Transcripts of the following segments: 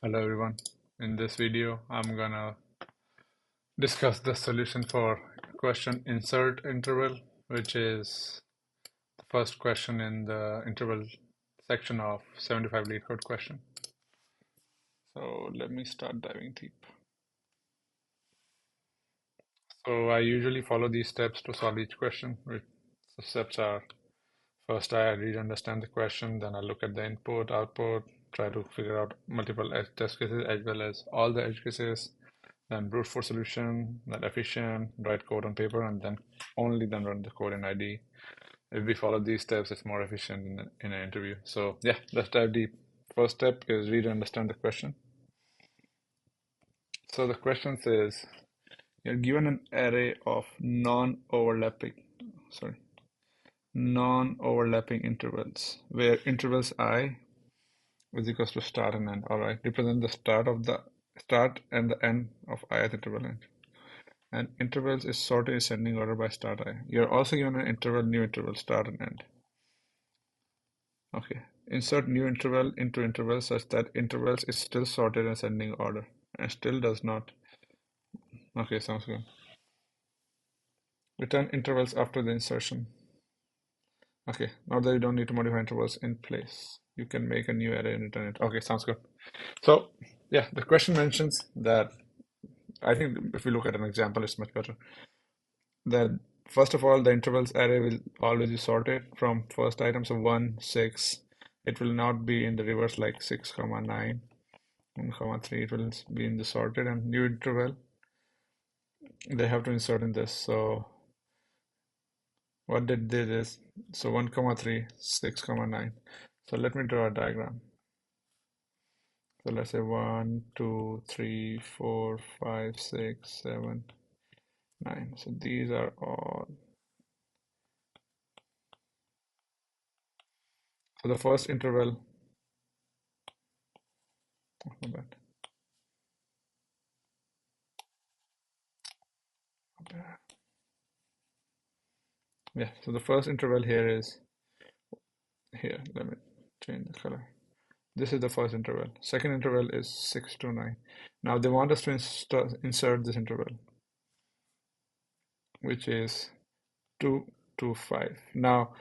Hello everyone. In this video, I'm gonna discuss the solution for question insert interval, which is the first question in the interval section of 75 LeetCode question. So let me start diving deep. So I usually follow these steps to solve each question. The steps are: first I read and understand the question, then I look at the input, output, try to figure out multiple edge test cases as well as all the edge cases, then brute force solution, then efficient, write code on paper, and then only then run the code in IDE. If we follow these steps, it's more efficient in an interview. So yeah, let's dive deep. First step is read and understand the question. So the question says, you're given an array of non-overlapping intervals, where intervals I is equals to start and end. All right, represent the start and the end of ith interval end. And intervals is sorted in ascending order by start I. You're also given an interval, new interval, start and end. Okay, insert new interval into interval such that intervals is still sorted in ascending order and still does not. Okay, sounds good. Return intervals after the insertion. Okay, now that you don't need to modify intervals in place, you can make a new array and return it. Okay, sounds good. So yeah, the question mentions that, I think if we look at an example, it's much better. That first of all, the intervals array will always be sorted from first item, so 1, 6. It will not be in the reverse like 6, 9, 1, 3. It will be in the sorted, and new interval they have to insert in this. So what they did is, so 1, 3, 6, 9. So let me draw a diagram. So let's say 1, 2, 3, 4, 5, 6, 7, 9. So these are all. So the first interval, oh, not bad. Yeah, so the first interval here is here. Let me change the color. This is the first interval. Second interval is 6 to 9. Now they want us to insert this interval, which is 2 to 5. Now,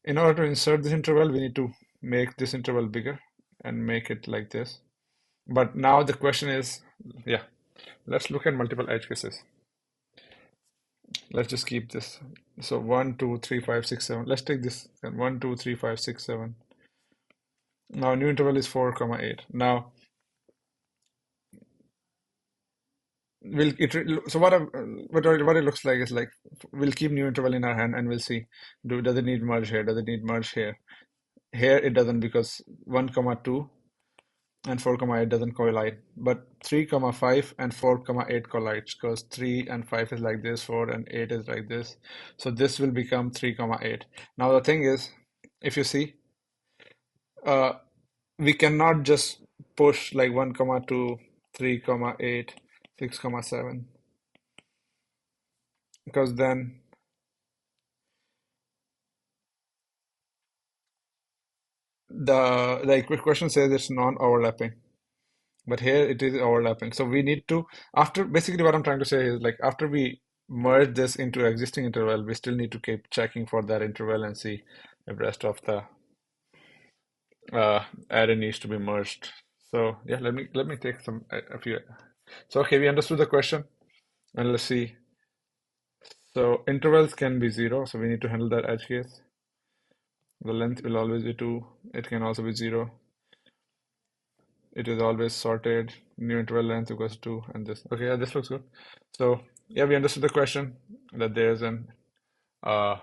in order to insert this interval, we need to make this interval bigger and make it like this. But now the question is, yeah, let's look at multiple edge cases. Let's just keep this. So 1, 2, 3, 5, 6, 7. Let's take this 1, 2, 3, 5, 6, 7. Now new interval is 4, 8. Now we'll so what it looks like is like we'll keep new interval in our hand and we'll see, does it need merge here? Does it need merge here? Here it doesn't, because 1, 2 and 4, 8 doesn't collide, but 3, 5 and 4, 8 collides, because 3 and 5 is like this, 4 and 8 is like this. So this will become 3, 8. Now the thing is, if you see, we cannot just push like 1, 2, 3, 8, 6, 7, because then the question says it's non-overlapping, but here it is overlapping. So we need to, after, basically what I'm trying to say is, like, after we merge this into existing interval, we still need to keep checking for that interval and see if the rest of the array needs to be merged. So yeah, let me take a few. So okay, we understood the question, and let's see. So intervals can be 0, so we need to handle that edge case. The length will always be 2. It can also be 0. It is always sorted. New interval length equals 2, and this. Okay, yeah, this looks good. So yeah, we understood the question, that uh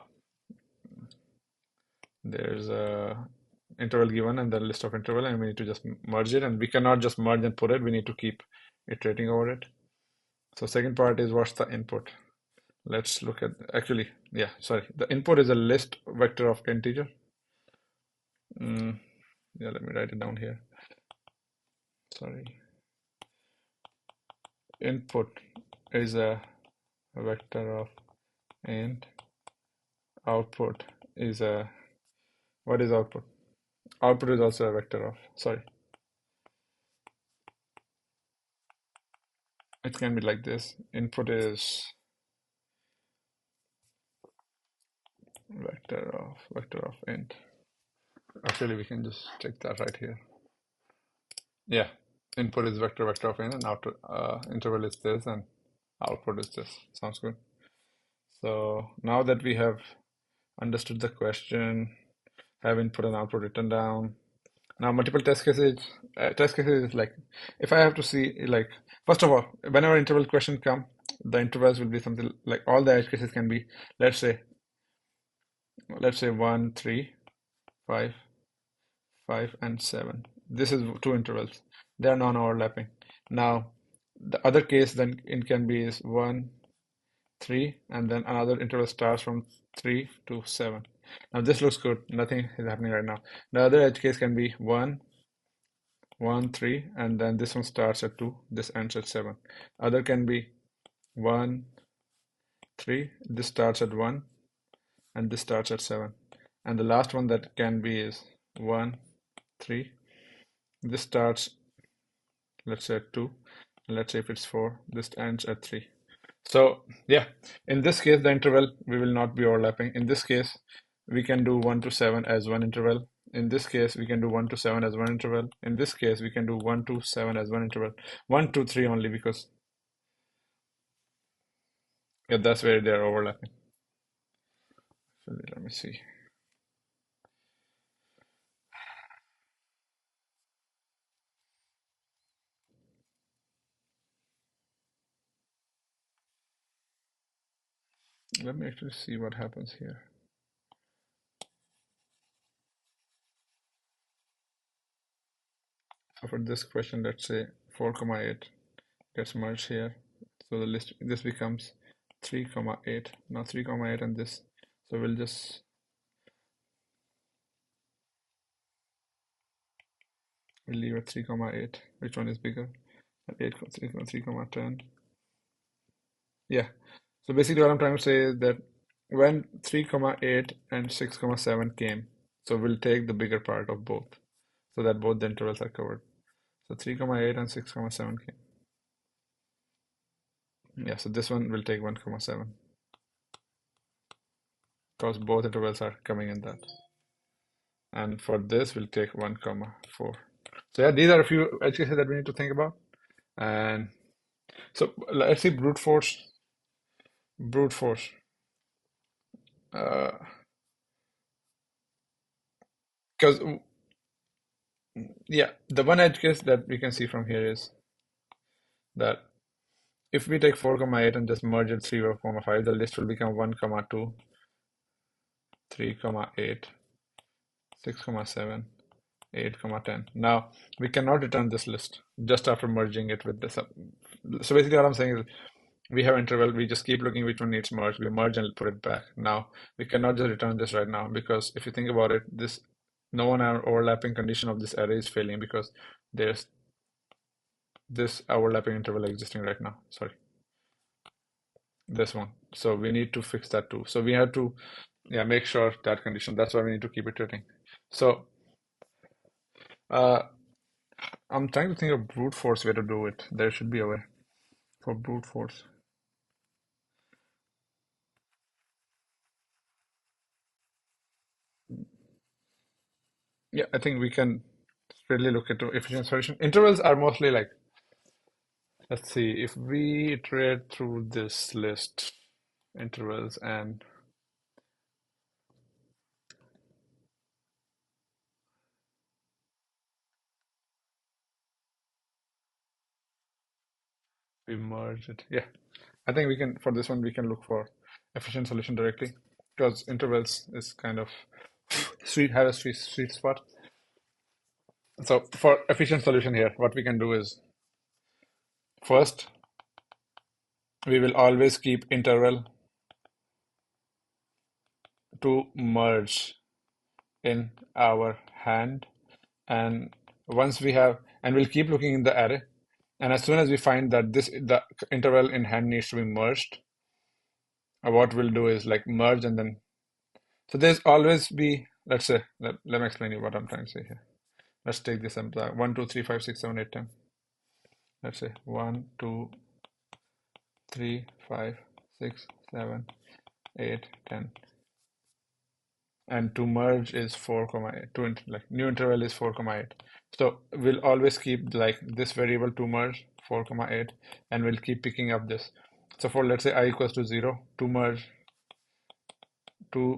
there's a interval given and the list of interval, and we need to just merge it, and we cannot just merge and put it. We need to keep iterating over it. So second part is, what's the input? Let's look at, actually, yeah, sorry. The input is a list vector of integer. Yeah, let me write it down here. Sorry. Input is a vector of int. Output is a, what is output? Output is also a vector of, sorry. it can be like this. Input is vector of int. Actually, we can just check that right here. Yeah, input is vector of int, and outer interval is this, and output is this. Sounds good. So now that we have understood the question, have input and output written down. Now multiple test cases is like, if I have to see, like, first of all, whenever interval question come, the intervals will be something like, all the edge cases can be, let's say 1, 3, 5, 5, and 7. This is two intervals. They are non-overlapping. Now the other case then it can be is 1, 3, and then another interval starts from 3 to 7. Now this looks good. Nothing is happening right now. The other edge case can be 1, 1, 3, and then this one starts at 2. This ends at 7. Other can be 1, 3. This starts at 1, and this starts at 7. And the last one that can be is 1, 3. This starts, let's say, at 2. And let's say if it's 4, this ends at 3. So yeah, in this case, the interval we will not be overlapping. In this case, we can do 1 to 7 as one interval. In this case, we can do 1 to 7 as one interval. In this case, we can do 1 to 7 as one interval. 1 to 3 only, because yeah, that's where they're overlapping. So let me see. Let me actually see what happens here. So for this question, let's say 4, 8 gets merged here. So the list, this becomes 3, 8. Now 3, 8 and this. So we'll just leave it 3, 8. Which one is bigger? 8, 3, 10. Yeah. So basically what I'm trying to say is that when 3, 8 and 6, 7 came, so we'll take the bigger part of both, so that both the intervals are covered. So 3, 8 and 6, 7 came. Yeah, so this one will take 1, 7, because both intervals are coming in that. And for this, we'll take 1, 4. So yeah, these are a few edge cases that we need to think about. And so let's see brute force. Brute force. Because yeah, the one edge case that we can see from here is that if we take 4, 8 and just merge it 3, 5, the list will become 1, 2, 3, 8, 6, 7, 8, 10. Now we cannot return this list just after merging it with this. So basically what I'm saying is, we have interval, we just keep looking which one needs merge, we merge and put it back. Now we cannot just return this right now, because if you think about it, this no one overlapping condition of this array is failing, because there's this overlapping interval existing right now. Sorry, this one. So we need to fix that too. So we have to, yeah, make sure that condition. That's why we need to keep iterating. So I'm trying to think of brute force way to do it. There should be a way for brute force. Yeah, I think we can really look into efficient solution. Intervals are mostly like, let's see, if we iterate through this list, intervals, and we merge it. Yeah, I think we can, for this one, we can look for efficient solution directly, because intervals is kind of have a sweet spot. So for efficient solution here, what we can do is, first, we will always keep interval to merge in our hand, and once we have, and we'll keep looking in the array, and as soon as we find that the interval in hand needs to be merged, what we'll do is like merge, and then, so there's always be, let's say, let me explain you what I'm trying to say here. Let's take this example, 1, 2, 3, 5, 6, 7, 8, 10. Let's say 1, 2, 3, 5, 6, 7, 8, 10. And to merge is 4 comma 8. Like new interval is 4 comma 8. So we'll always keep like this variable to merge 4 comma 8, and we'll keep picking up this. So for, let's say, I equals to 0, to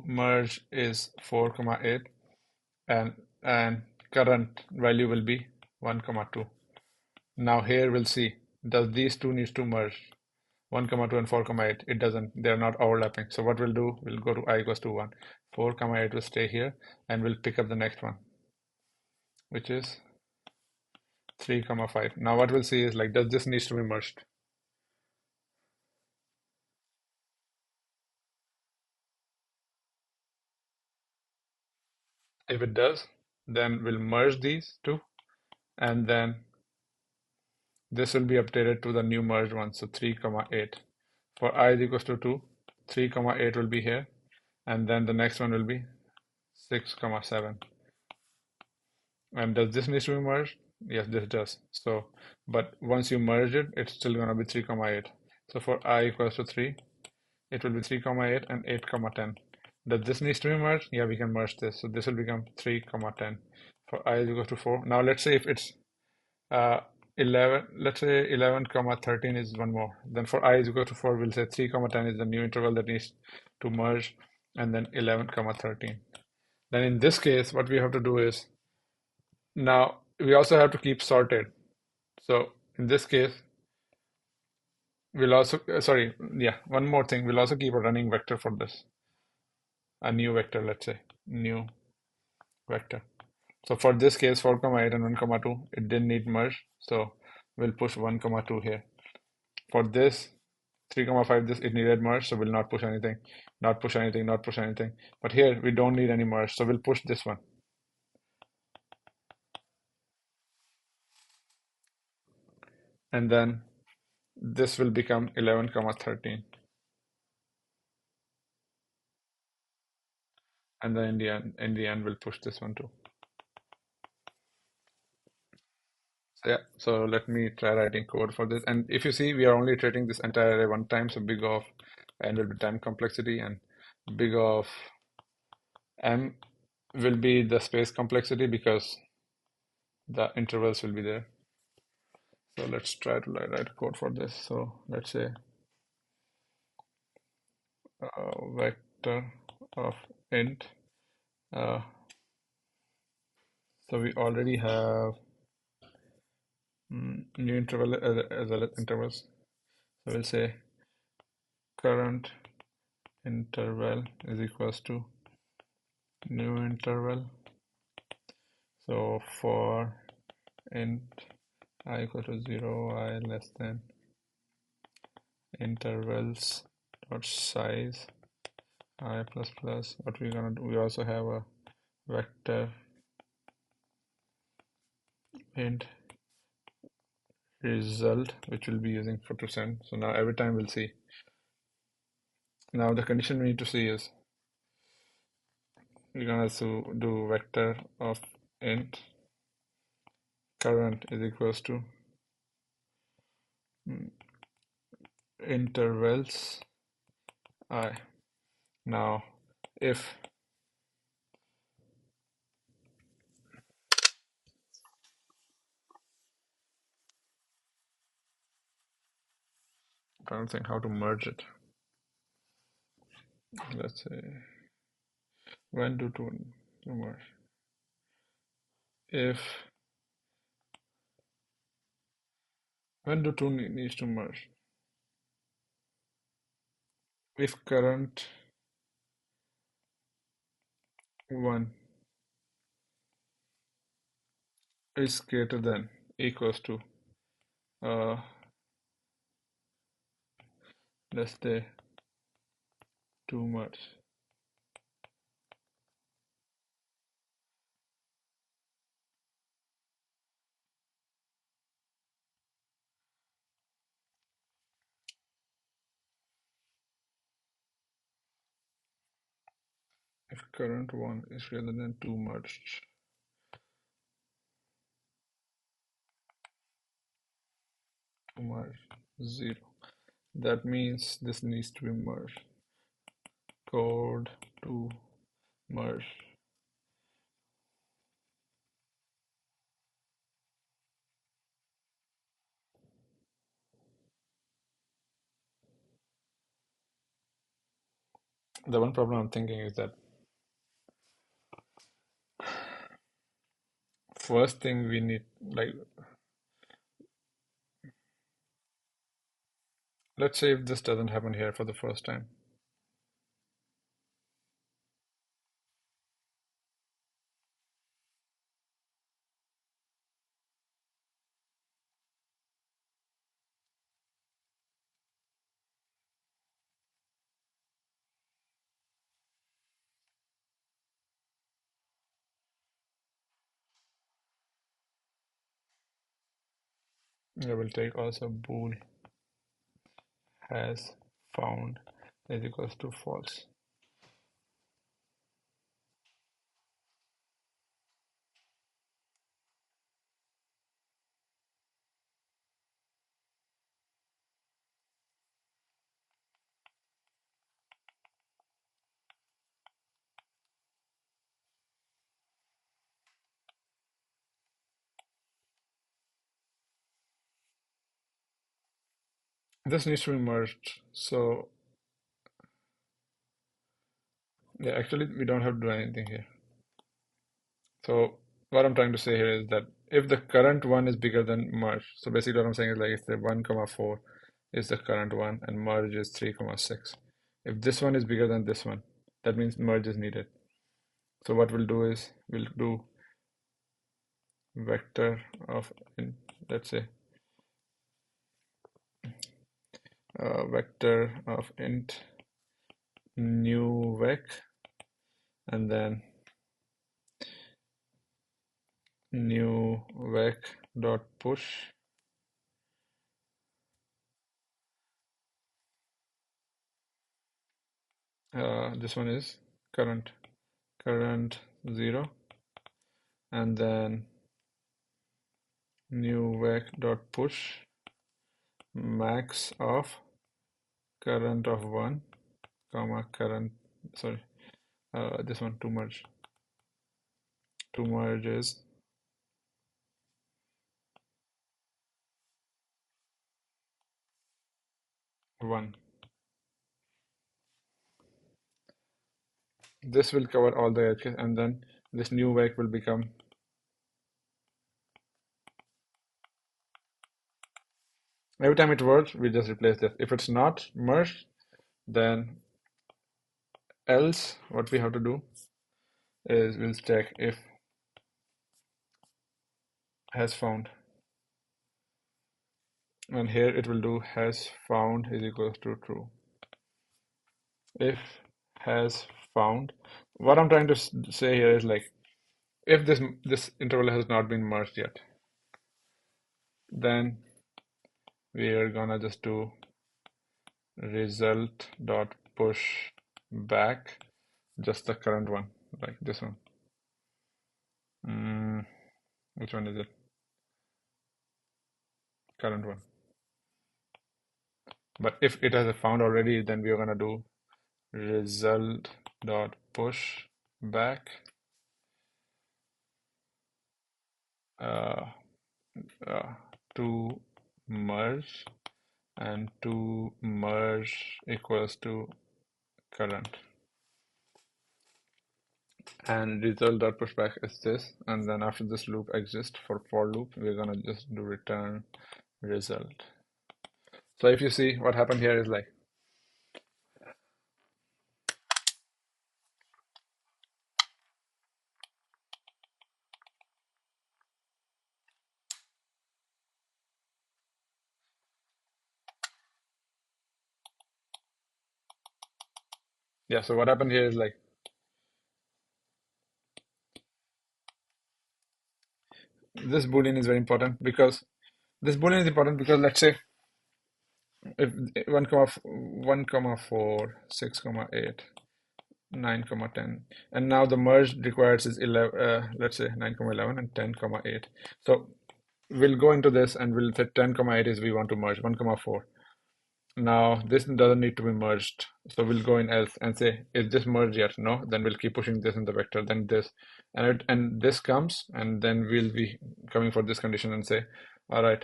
merge is 4 comma 8, and current value will be 1 comma 2. Now here we'll see, does these two needs to merge? 1 comma 2 and 4 comma 8, it doesn't, they're not overlapping. So what we'll do, we'll go to I equals to 1, 4 comma 8 will stay here, and we'll pick up the next one, which is 3 comma 5. Now what we'll see is, like, does this needs to be merged? If it does, then we'll merge these two, and then this will be updated to the new merged one, so 3 comma 8. For I is equals to 2, 3 comma 8 will be here, and then the next one will be 6 comma 7. And does this needs to be merged? Yes, this does. So, but once you merge it, it's still gonna be 3 comma 8. So for I equals to 3, it will be 3 comma 8 and 8 comma 10. Does this needs to be merged? Yeah, we can merge this. So this will become 3 comma 10. For I is equal to 4. Now let's say if it's 11, let's say 11 comma 13 is one more. Then for I is equal to 4, we'll say 3 comma 10 is the new interval that needs to merge, and then 11 comma 13. Then in this case, what we have to do is, now we also have to keep sorted. So in this case, we'll also, sorry, yeah, one more thing. We'll also keep a running vector for this. A new vector, let's say, new vector. So for this case, 4 comma 8 and 1 comma 2, it didn't need merge. So we'll push 1 comma 2 here. For this, 3 comma 5, this it needed merge, so we'll not push anything, not push anything, not push anything. But here we don't need any merge, so we'll push this one. And then this will become 11 comma 13. And then in the end, we'll push this one too. So yeah, so let me try writing code for this. And if you see, we are only iterating this entire array one time, so big of n will be time complexity, and big of m will be the space complexity, because the intervals will be there. So let's try to write code for this. So let's say vector of int. So we already have new interval as well as intervals. So we'll say current interval is equals to new interval. So for int I equal to 0, I less than intervals dot size I plus plus. What we're gonna do, we also have a vector int result, which we'll be using for to send. So now every time we'll see. Now the condition we need to see is, we're gonna do vector of int current is equals to intervals I. Now if I don't think how to merge it. Let's say when do two merge? If when do two needs to merge? If current one is greater than equals to uh let's say two merge. If current one is greater than two merged. Two merge 0. That means this needs to be merged. Code to merge. The one problem I'm thinking is that first thing we need, like, let's say if this doesn't happen here for the first time. I will take also bool has found is equals to false. This needs to be merged. So yeah, actually we don't have to do anything here. So what I'm trying to say here is that if the current one is bigger than merge, so basically what I'm saying is like if the 1 comma 4 is the current one and merge is 3 comma 6. If this one is bigger than this one, that means merge is needed. So what we'll do is we'll do vector of, let's say, vector of int new vec, and then new vec dot push this one is current 0, and then new vec dot push max of current of 1 comma current, sorry, this one to merge is 1. This will cover all the edges, and then this new vec will become, every time it works we just replace this. If it's not merged, then else what we have to do is we'll check if has found, and here it will do has found is equals to true. If has found, what I'm trying to say here is like if this interval has not been merged yet, then we are gonna just do result dot push back just the current one, like this one. Which one is it? Current one. But if it has a found already, then we are gonna do result dot push back uh, to merge, and to merge equals to current, and result dot pushback is this, and then after this loop exists for loop, we're gonna just do return result. So if you see what happened here is like yeah, so what happened here is like this boolean is very important because let's say if 1 comma 4 6 comma 8 9 comma 10, and now the merge requires is 11, let's say 9 comma 11 and 10 comma 8. So we'll go into this and we'll say 10 comma 8 is we want to merge 1 comma 4. now this doesn't need to be merged. So we'll go in else and say, is this merged yet? No, then we'll keep pushing this in the vector, then this, and this comes, and then we'll be coming for this condition and say, all right,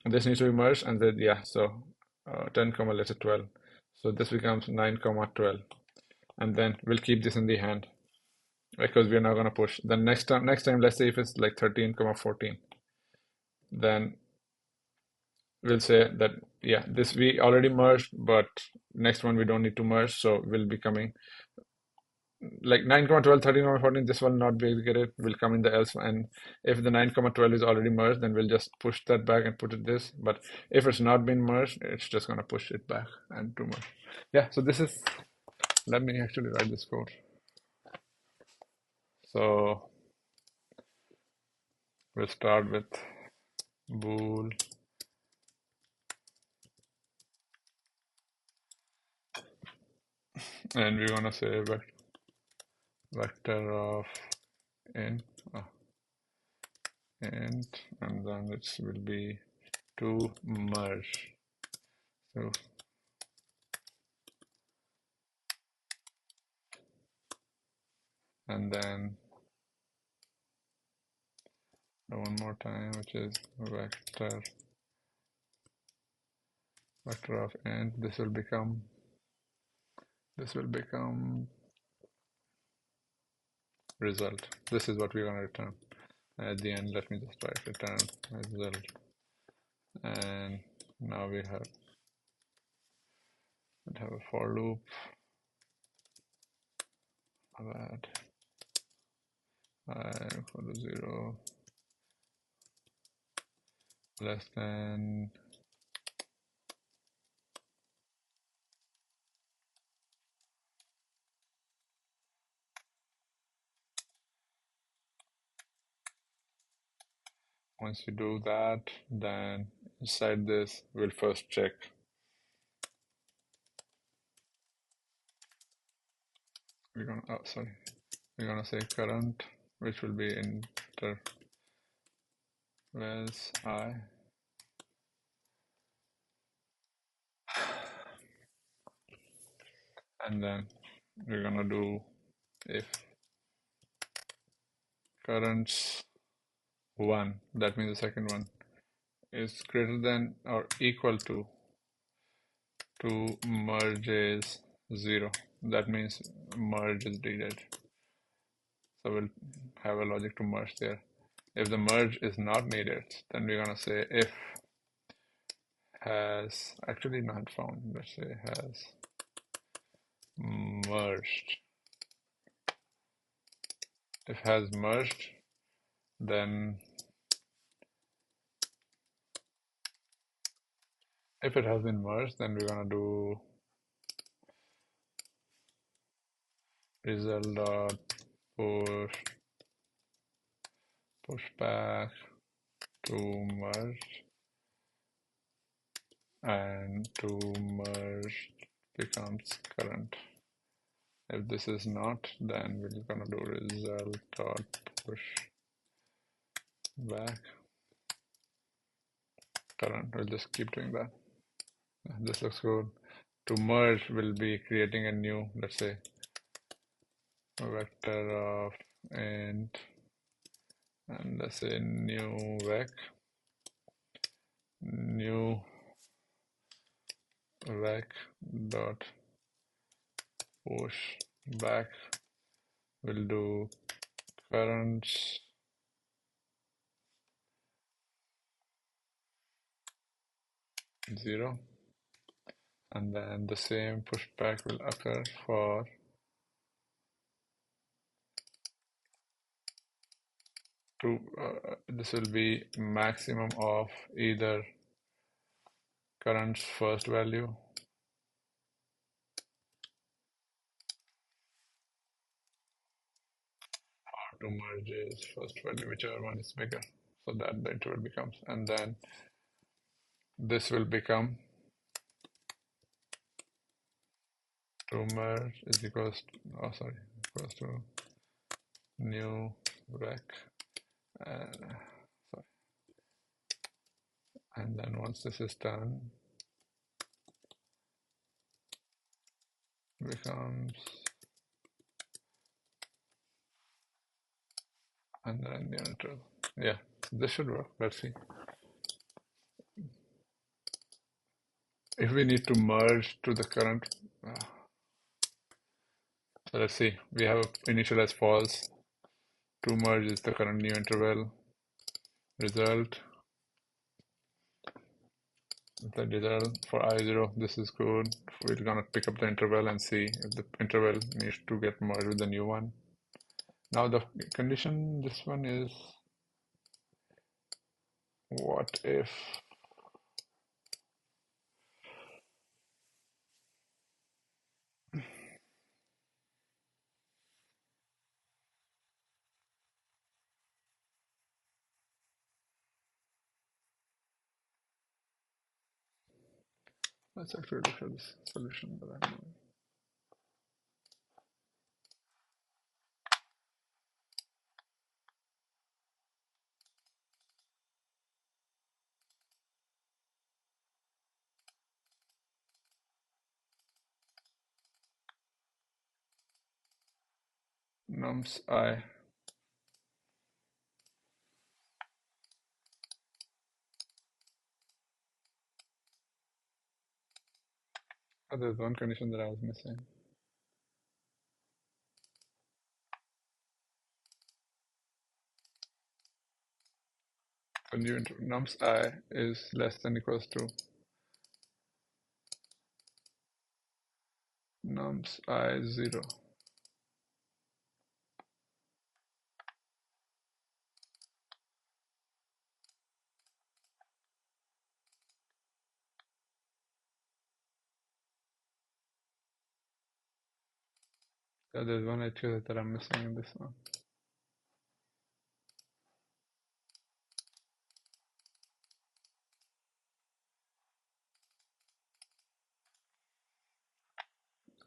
this needs to be merged, and then yeah, so 10 comma let's say 12. So this becomes 9 comma 12, and then we'll keep this in the hand because we're not gonna push. Then next time, let's say if it's like 13 comma 14, then we'll say that yeah, this we already merged, but next one we don't need to merge, so we'll be coming like 9 comma 12, 13 comma 14. This will not be executed, will come in the else, and if the 9 comma 12 is already merged, then we'll just push that back and put it this. But if it's not been merged, it's just gonna push it back and to merge. Yeah, so this is, let me actually write this code. So we'll start with bool and we're gonna say vector of int and then it will be to merge. So and then one more time, which is vector of int. This will become result. This is what we're going to return at the end. Let me just write return result, and now we have a for loop that I equal to 0 less than once you do that, then inside this we'll first check we're gonna say current, which will be inter res I, and then we're gonna do if currents 1, that means the second one is greater than or equal to merge is 0, that means merge is needed. So we'll have a logic to merge there. If the merge is not needed, then we're gonna say if has actually not found, let's say has merged. If has merged, then if it has been merged, then we're gonna do result dot push back to merge, and to merge becomes current. If this is not, then we're gonna do result dot push back current. We'll just keep doing that. This looks good. To merge, we'll be creating a new, let's say, vector of int, and let's say new vec dot push back. We'll do currents zero, and then the same pushback will occur for this will be maximum of either current's first value or to merge's first value, whichever one is bigger, so that the interval becomes, and then this will become to merge is equals to new rec, and then once this is done, becomes, and then the neutral. Yeah, this should work. Let's see. If we need to merge to the current, so let's see. We have initial as false. To merge is the current new interval. Result. The result for I0, this is good. We're gonna pick up the interval and see if the interval needs to get merged with the new one. Now the condition, this one is, what if let's actually look at this solution that I'm doing. Nums I. Oh, there's one condition that I was missing. So new nums I is less than equals to nums I 0. So there's one HQ that I'm missing in this one.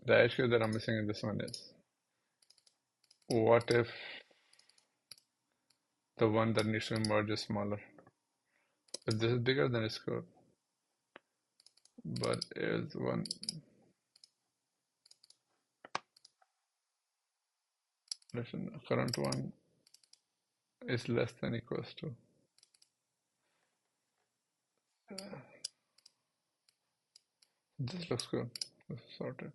The HQ that I'm missing in this one is, what if the one that needs to merge is smaller? If this is bigger, then it's good. But is one, listen, current one is less than equals to. This looks good. This is sorted.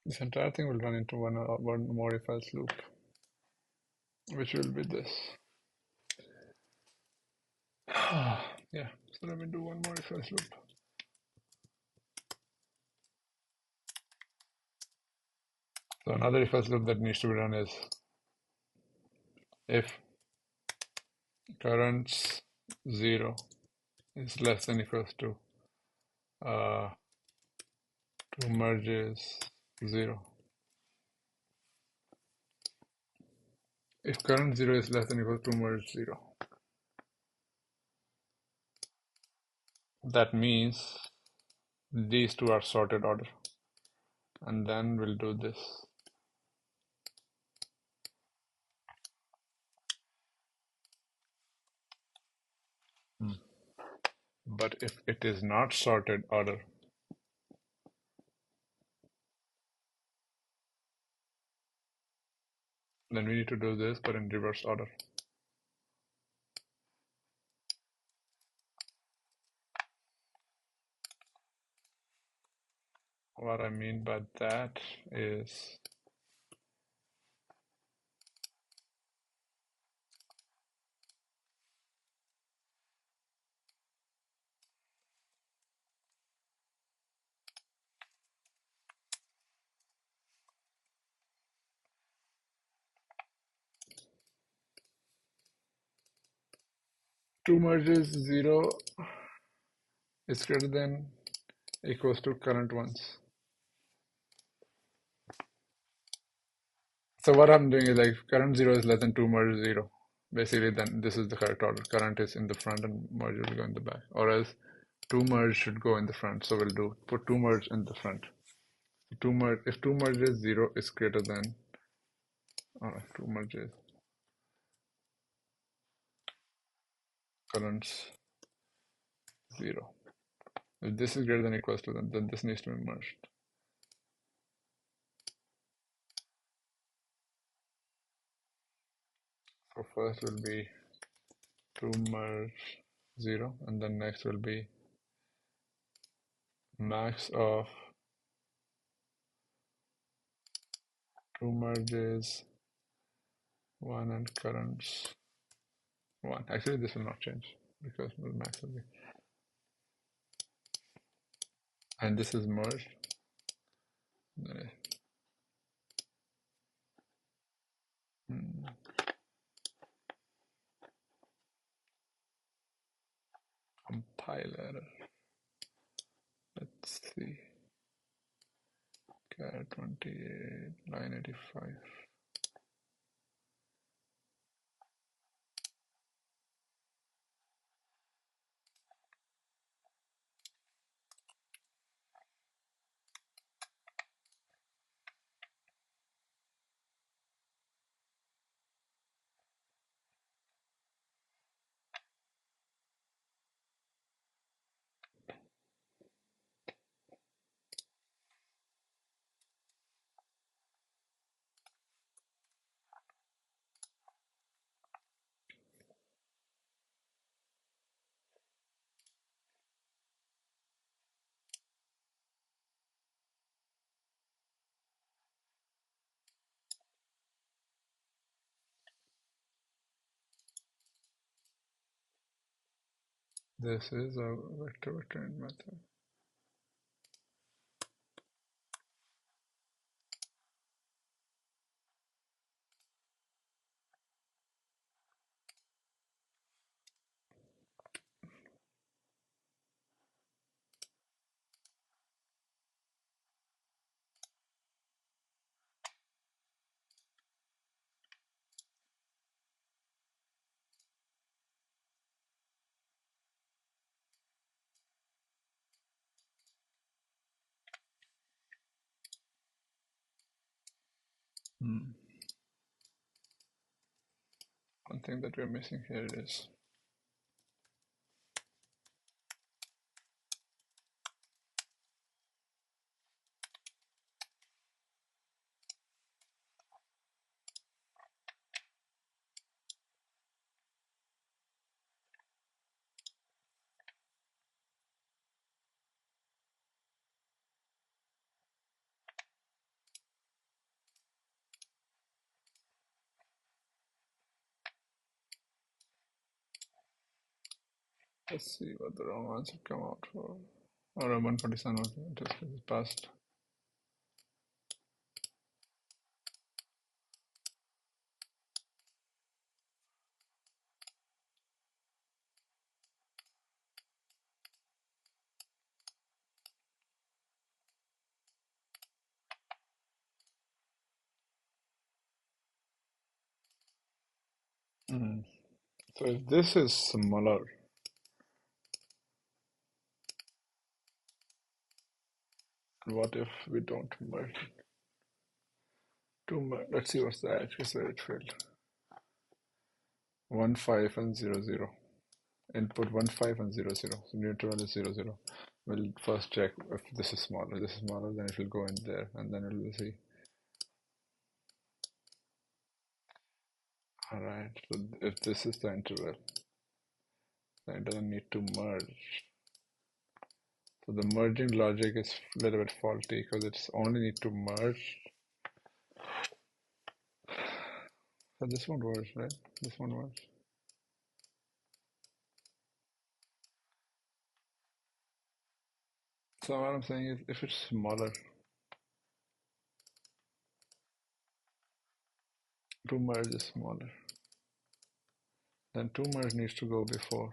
This entire thing will run into one more if else loop, which will be this. Yeah, so let me do one more if else loop. So another if else loop that needs to be run is if currents 0 is less than equals to merges 0. If current 0 is less than equal to merge 0, that means these two are sorted order. And then we'll do this. But if it is not sorted order, then we need to do this, but in reverse order. What I mean by that is two merges 0 is greater than equals to current ones. So what I'm doing is like current 0 is less than 2 merge 0. Basically, then this is the correct order. Current is in the front and merge will go in the back. Or else 2 merge should go in the front. So we'll do put 2 merge in the front. Two merge if two merges 0 is greater than two merges currents 0. If this is greater than or equals to, then this needs to be merged. So first will be to merge 0, and then next will be max of two merges 1 and currents 1. Actually, this will not change because the max will be. And this is merged. Compile error. Let's see. Car 28, line 85. This is a vector return method. One thing that we're missing here is let's see what the wrong answer come out for. Or 147 just passed. So if this is smaller, what if we don't merge it? Let's see what's the address where it failed. 1 5 and 0 0. Input 1 5 and 0 0. So new interval is 0 0. We'll first check if this is smaller. This is smaller, then it will go in there, and then it will see. Alright, so if this is the interval, then it doesn't need to merge. So the merging logic is a little bit faulty because it's only need to merge. So this won't merge, right? This won't merge. So what I'm saying is if it's smaller, to merge is smaller, then to merge needs to go before.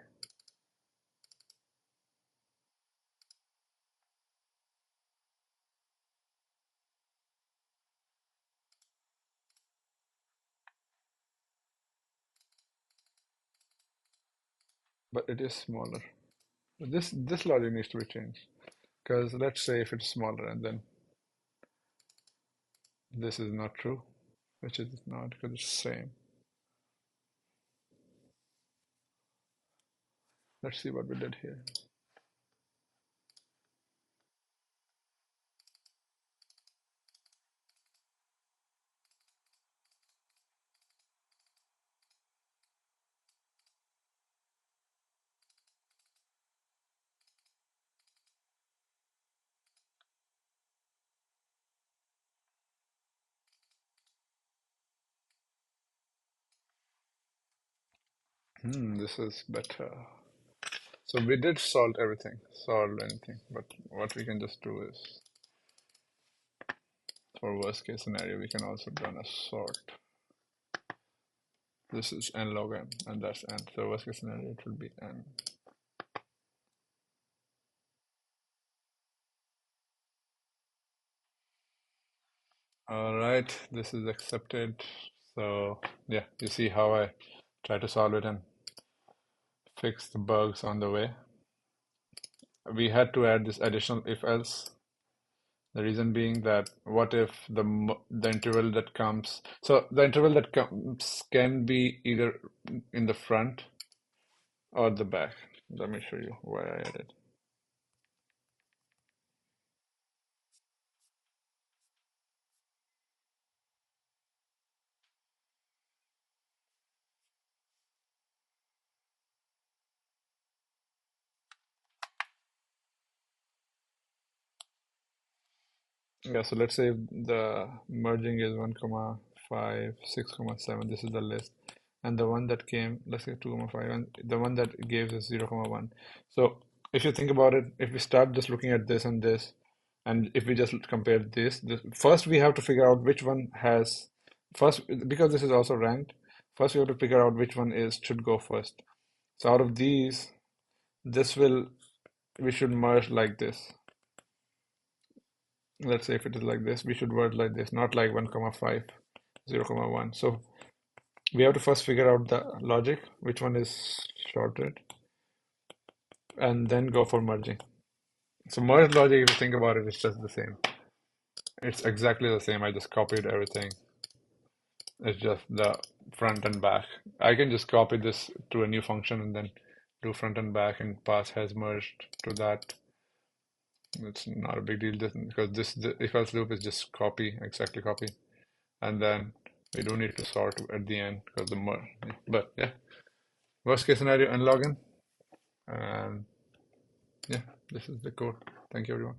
But it is smaller. This logic needs to be changed. Because let's say if it's smaller and then This is not true, which is not because it's same. Let's see what we did here. This is better. So we did solve anything, but what we can just do is, for worst case scenario, we can also run a sort. This is n log n, and that's n. So worst case scenario, it will be n. All right, this is accepted. So yeah, you see how I try to solve it and fix the bugs on the way. We had to add this additional if else. The reason being that what if the interval that comes, so the interval that comes can be either in the front or the back. Let me show you why I added. Yeah, so let's say if the merging is 1 comma 5 6 comma 7, this is the list, and the one that came, let's say 2 comma 5, and the one that gives is 0 comma 1. So if you think about it, if we start just looking at this and this, and if we just compare this, first we have to figure out which one has first, because this is also ranked. First we have to figure out which one is should go first. So out of these, this will we should merge like this. Let's say if it is like this, we should word like this, not like 1 comma 5 0 comma 1. So we have to first figure out the logic, which one is shorted, and then go for merging. So merge logic, if you think about it, it's just the same. It's exactly the same. I just copied everything. It's just the front and back. I can just copy this to a new function and then do front and back and pass has merged to that. It's not a big deal because the if else loop is just copy, exactly copy. And then we do need to sort at the end because the merge. But yeah, worst case scenario, unlog in. And yeah, this is the code. Thank you, everyone.